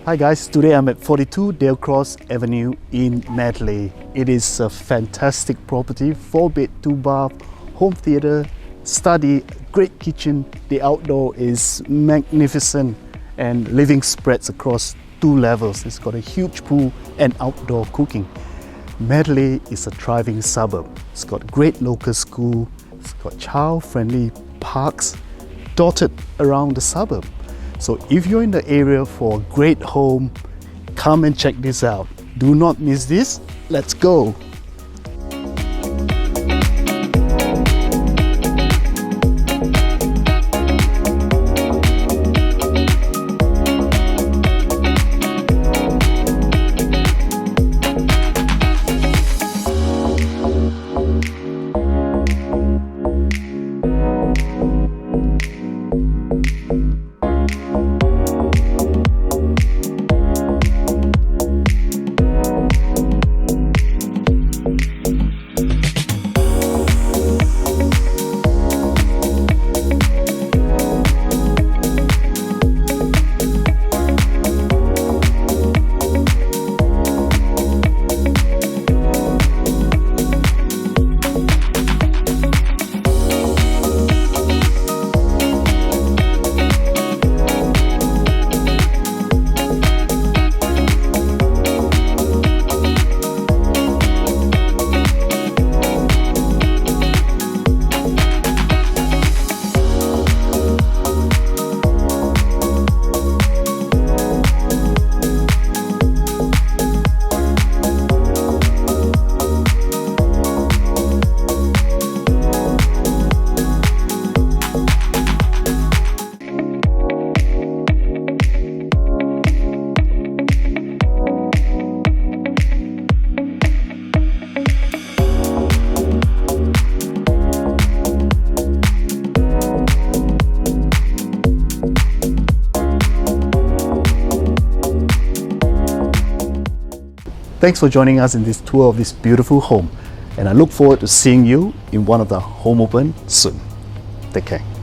Hi guys, today I'm at 42 Dalecross Avenue in Madeley. It is a fantastic property, 4-bed, 2-bath, home theatre, study, great kitchen. The outdoor is magnificent and living spreads across 2 levels. It's got a huge pool and outdoor cooking. Madeley is a thriving suburb. It's got great local school, it's got child-friendly parks dotted around the suburb. So if you're in the area for a great home, come and check this out. Do not miss this. Let's go. Thanks for joining us in this tour of this beautiful home, and I look forward to seeing you in one of the home open soon. Take care.